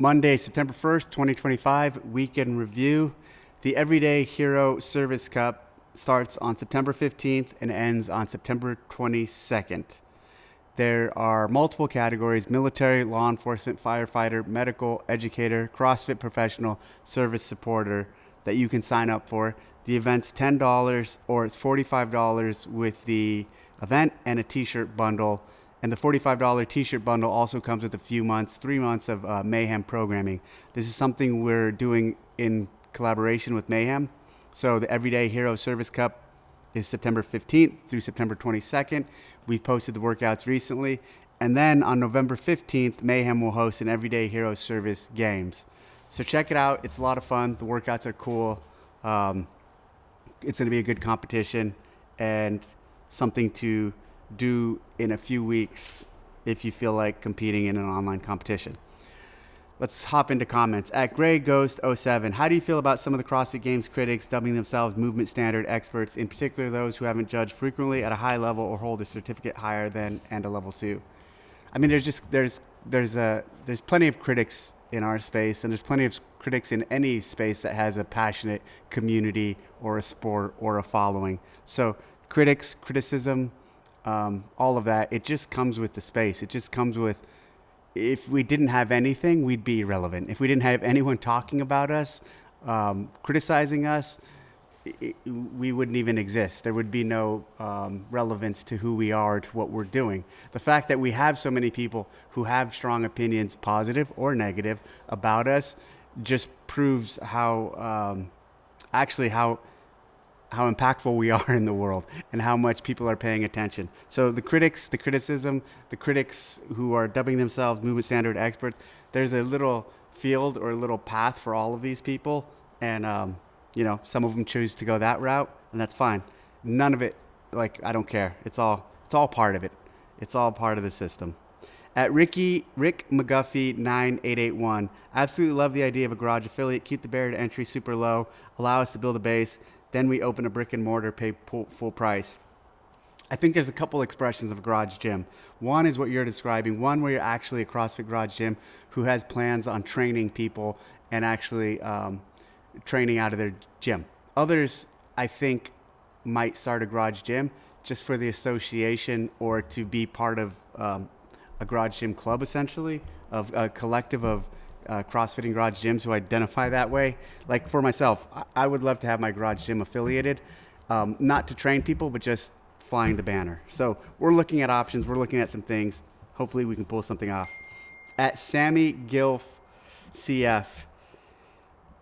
Monday, September 1st, 2025, weekend review. The Everday Hero Service Cup starts on September 15th and ends on September 22nd. There are multiple categories: military, law enforcement, firefighter, medical, educator, CrossFit professional, service supporter that you can sign up for. The event's $10 or it's $45 with the event and a t-shirt bundle. And the $45 t-shirt bundle also comes with 3 months of Mayhem programming. This is something we're doing in collaboration with Mayhem. So the Everyday Hero Service Cup is September 15th through September 22nd. We posted the workouts recently. And then on November 15th, Mayhem will host an Everyday Hero Service Games. So check it out. It's a lot of fun. The workouts are cool. It's going to be a good competition and something to do in a few weeks if you feel like competing in an online competition. Let's hop into comments. At GrayGhost07, how do you feel about some of the CrossFit Games critics dubbing themselves movement standard experts, in particular those who haven't judged frequently at a high level or hold a certificate higher than and a level 2? I mean, there's plenty of critics in our space, and there's plenty of critics in any space that has a passionate community or a sport or a following. So criticism, all of that, it just comes with the space. It just comes with, if we didn't have anything, we'd be irrelevant. If we didn't have anyone talking about us, criticizing us, we wouldn't even exist. There would be no relevance to who we are, to what we're doing. The fact that we have so many people who have strong opinions, positive or negative, about us just proves how impactful we are in the world and how much people are paying attention. So the critics, the criticism, the critics who are dubbing themselves movement standard experts, there's a little field or a little path for all of these people. And, some of them choose to go that route, and that's fine. None of it, I don't care. It's all part of it. It's all part of the system. At Rick McGuffey 9881, absolutely love the idea of a garage affiliate. Keep the barrier to entry super low. Allow us to build a base. Then we open a brick and mortar, pay full price. I think there's a couple expressions of a garage gym. One is what you're describing. One where you're actually a CrossFit garage gym who has plans on training people and actually training out of their gym. Others, I think, might start a garage gym just for the association or to be part of a garage gym club, essentially, of a collective of CrossFitting garage gyms who identify that way. Like for myself, I would love to have my garage gym affiliated, not to train people, but just flying the banner. So we're looking at options. We're looking at some things. Hopefully we can pull something off. At Sammy Gilf CF,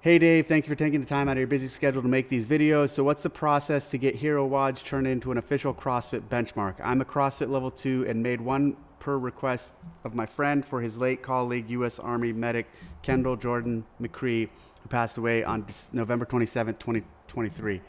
hey Dave, thank you for taking the time out of your busy schedule to make these videos. So what's the process to get Hero WODs turned into an official CrossFit benchmark? I'm a CrossFit level 2 and made one per request of my friend for his late colleague, U.S. Army medic Kendall Jordan McCree, who passed away on November 27th, 2023.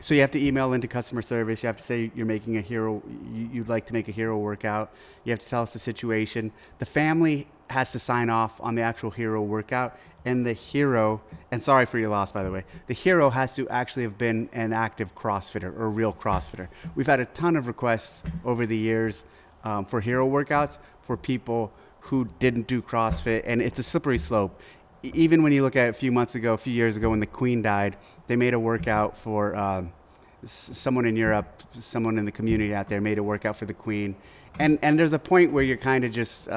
So you have to email into customer service. You have to say you're making a hero, you'd like to make a hero workout. You have to tell us the situation. The family has to sign off on the actual hero workout, and the hero, and sorry for your loss, by the way, the hero has to actually have been an active CrossFitter or a real CrossFitter. We've had a ton of requests over the years for hero workouts for people who didn't do CrossFit, and it's a slippery slope. Even when you look at a few years ago when the Queen died, they made a workout for someone in Europe, someone in the community out there made a workout for the Queen. And there's a point where you're kind of just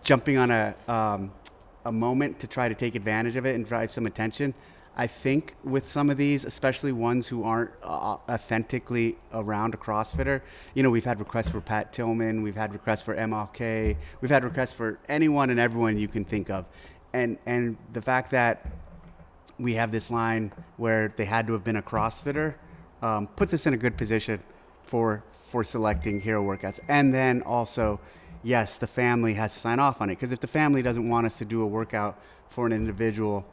jumping on a moment to try to take advantage of it and drive some attention. I think with some of these, especially ones who aren't authentically around a CrossFitter, we've had requests for Pat Tillman, we've had requests for MLK, we've had requests for anyone and everyone you can think of. And the fact that we have this line where they had to have been a CrossFitter puts us in a good position for selecting hero workouts. And then also, yes, the family has to sign off on it, because if the family doesn't want us to do a workout for an individual,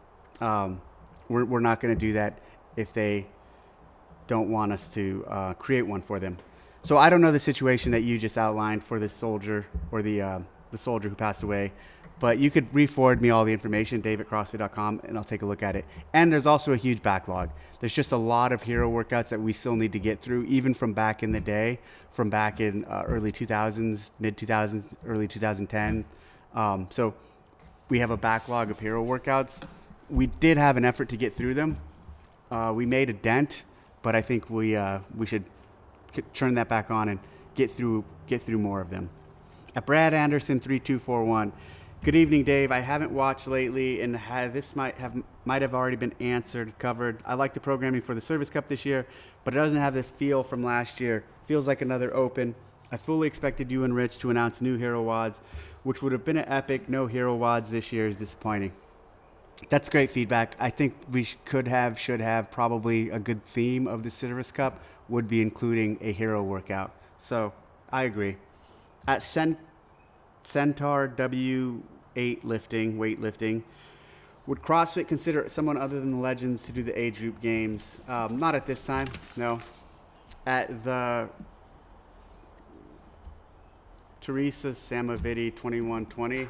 we're not going to do that if they don't want us to create one for them. So I don't know the situation that you just outlined for the soldier or the soldier who passed away, but you could re-forward me all the information, dave@crossfit.com, and I'll take a look at it. And there's also a huge backlog. There's just a lot of hero workouts that we still need to get through, even from back in the day, from back in early 2000s, mid 2000s, early 2010. So we have a backlog of hero workouts. We did have an effort to get through them. We made a dent, but I think we should turn that back on and get through more of them. At Brad Anderson 3241, good evening, Dave. I haven't watched lately, and this might have already been covered. I like the programming for the Service Cup this year, but it doesn't have the feel from last year. Feels like another Open. I fully expected you and Rich to announce new Hero WODs, which would have been an epic. No Hero WODs this year is disappointing. That's great feedback. I think we should have probably a good theme of the Service Cup would be including a hero workout. So I agree. At Centaur W8 weightlifting, would CrossFit consider someone other than the legends to do the age group games? Not at this time, no. At the Teresa Samavidi 2120,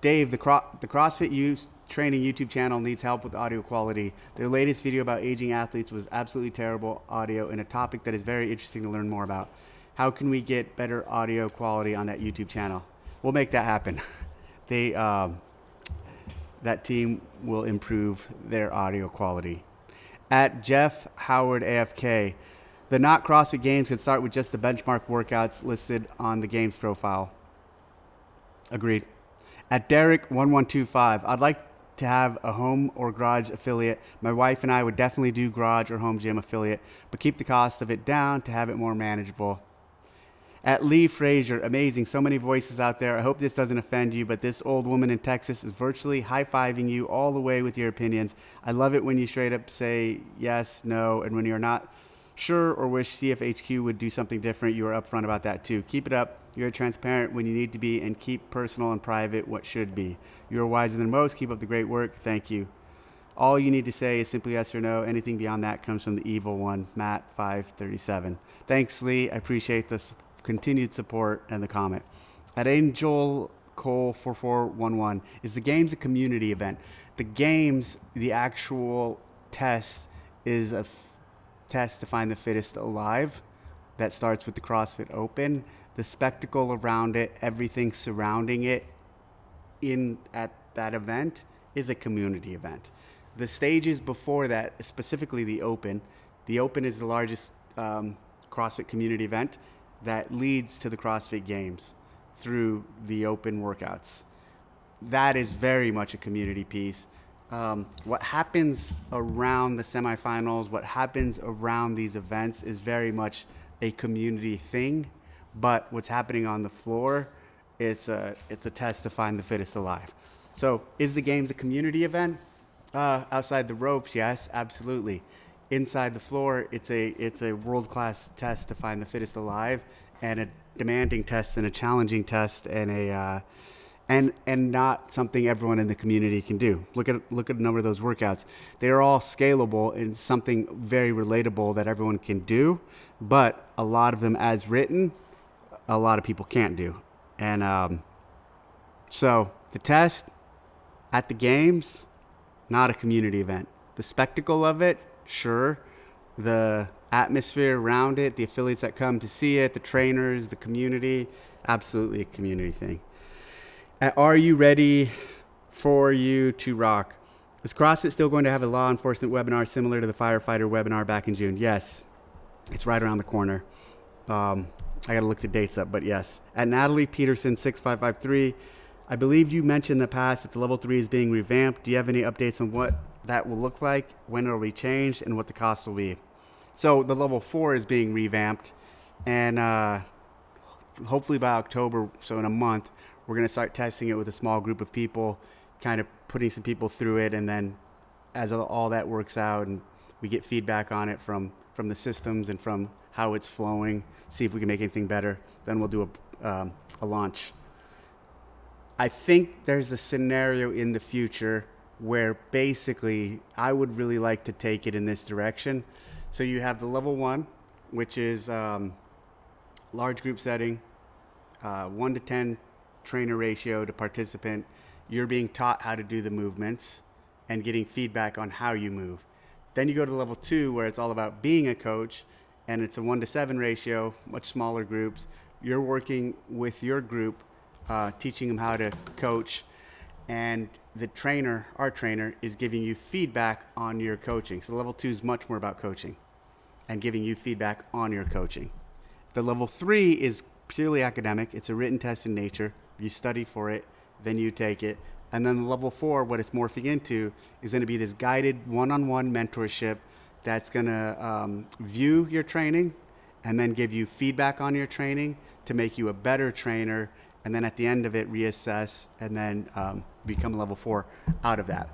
Dave, the CrossFit Youth Training YouTube channel needs help with audio quality. Their latest video about aging athletes was absolutely terrible audio and a topic that is very interesting to learn more about. How can we get better audio quality on that YouTube channel? We'll make that happen. That team will improve their audio quality. At Jeff Howard AFK, the not CrossFit Games could start with just the benchmark workouts listed on the games profile. Agreed. At Derek1125, I'd like to have a home or garage affiliate. My wife and I would definitely do garage or home gym affiliate, but keep the cost of it down to have it more manageable. At Lee Frazier, amazing, so many voices out there. I hope this doesn't offend you, but this old woman in Texas is virtually high-fiving you all the way with your opinions. I love it when you straight up say yes, no, and when you're not sure or wish CFHQ would do something different, you are upfront about that too. Keep it up. You're transparent when you need to be, and keep personal and private what should be. You're wiser than most. Keep up the great work. Thank you. All you need to say is simply yes or no. Anything beyond that comes from the evil one, Matt 537. Thanks, Lee. I appreciate the continued support and the comment. At Angel Cole 4411, is the games a community event? The games, the actual test, is a test to find the fittest alive. That starts with the CrossFit Open. The spectacle around it, everything surrounding it at that event is a community event. The stages before that, specifically the Open is the largest CrossFit community event that leads to the CrossFit Games through the Open workouts. That is very much a community piece. What happens around the semifinals, what happens around these events is very much a community thing. But what's happening on the floor, it's a test to find the fittest alive. So is the games a community event? Outside the ropes, yes, absolutely. Inside the floor, it's a world-class test to find the fittest alive, and a demanding test and a challenging test, and not something everyone in the community can do. Look at a number of those workouts. They are all scalable and something very relatable that everyone can do, but a lot of them as written, a lot of people can't do. And so the test at the games, not a community event. The spectacle of it, sure. The atmosphere around it, the affiliates that come to see it, the trainers, the community, absolutely a community thing. Are you ready for you to rock? Is CrossFit still going to have a law enforcement webinar similar to the firefighter webinar back in June? Yes. It's right around the corner. I got to look the dates up, but yes. At Natalie Peterson 6553, I believe you mentioned in the past that the level 3 is being revamped. Do you have any updates on what that will look like, when it will be changed, and what the cost will be? So the level 4 is being revamped, and hopefully by October, so in a month, we're going to start testing it with a small group of people, kind of putting some people through it, and then as all that works out and we get feedback on it from the systems and from how it's flowing, see if we can make anything better, then we'll do a launch. I think there's a scenario in the future where basically I would really like to take it in this direction. So you have the level 1, which is large group setting, 1 to 10 trainer ratio to participant. You're being taught how to do the movements and getting feedback on how you move. Then you go to level 2, where it's all about being a coach, and it's a 1 to 7 ratio, much smaller groups. You're working with your group, teaching them how to coach, and the trainer, our trainer, is giving you feedback on your coaching. So level 2 is much more about coaching and giving you feedback on your coaching. The level 3 is purely academic. It's a written test in nature. You study for it, then you take it. And then the level 4, what it's morphing into, is going to be this guided one-on-one mentorship that's going to view your training and then give you feedback on your training to make you a better trainer. And then at the end of it, reassess and then become a level 4 out of that.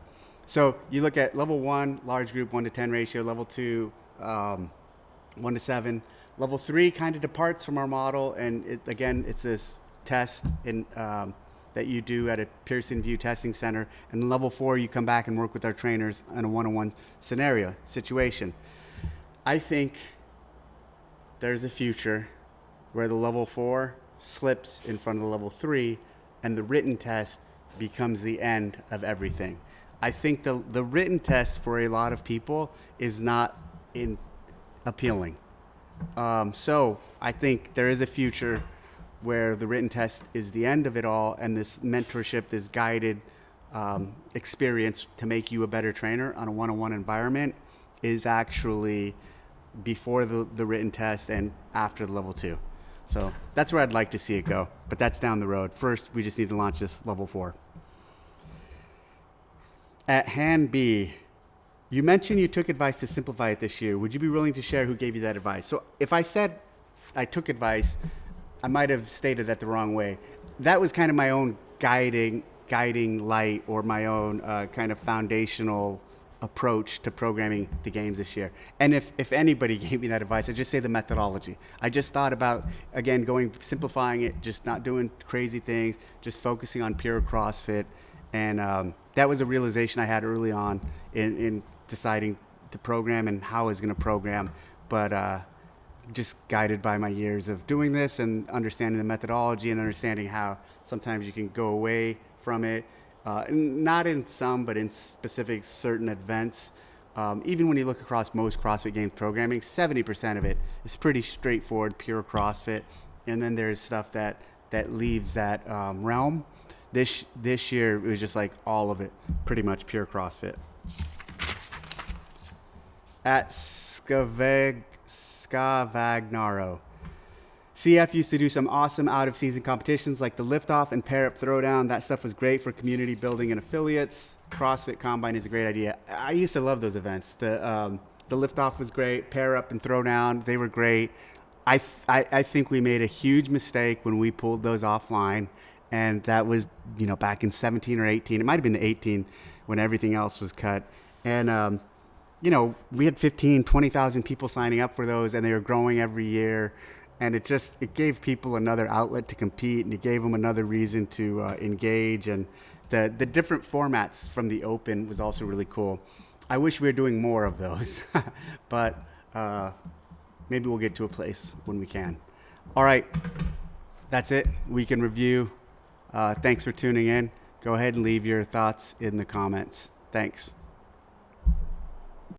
So you look at level 1, large group, 1-to-10 ratio. Level 2, 1-to-7. Level 3 kind of departs from our model, and it's this test that you do at a Pearson VUE testing center. And then level 4, you come back and work with our trainers in a one-on-one situation. I think there's a future where the level 4 slips in front of the level 3, and the written test becomes the end of everything. I think the written test for a lot of people is not appealing. So I think there is a future where the written test is the end of it all, and this mentorship, this guided experience to make you a better trainer on a one-on-one environment is actually before the written test and after the level 2. So that's where I'd like to see it go, but that's down the road. First, we just need to launch this level 4. At hand B, you mentioned you took advice to simplify it this year. Would you be willing to share who gave you that advice? So if I said I took advice, I might have stated that the wrong way. That was kind of my own guiding light, or my own kind of foundational approach to programming the games this year. And if anybody gave me that advice, I'd just say the methodology. I just thought about, again, simplifying it, just not doing crazy things, just focusing on pure CrossFit. And that was a realization I had early on in deciding to program and how I was going to program. But just guided by my years of doing this and understanding the methodology and understanding how sometimes you can go away from it. Not in some, but in specific certain events. Even when you look across most CrossFit Games programming, 70% of it is pretty straightforward, pure CrossFit. And then there's stuff that leaves that realm. This year, it was just like all of it, pretty much pure CrossFit. At Scavagnaro. CF used to do some awesome out-of-season competitions like the Liftoff and pair-up throwdown. That stuff was great for community building and affiliates. CrossFit Combine is a great idea. I used to love those events. The Liftoff was great. Pair-up and throwdown, they were great. I think we made a huge mistake when we pulled those offline, and that was back in 17 or 18. It might have been the 18 when everything else was cut. And we had 15, 20,000 people signing up for those, and they were growing every year. And it gave people another outlet to compete, and it gave them another reason to engage. And the different formats from the open was also really cool. I wish we were doing more of those, but maybe we'll get to a place when we can. All right, that's it. We can review. Thanks for tuning in. Go ahead and leave your thoughts in the comments. Thanks.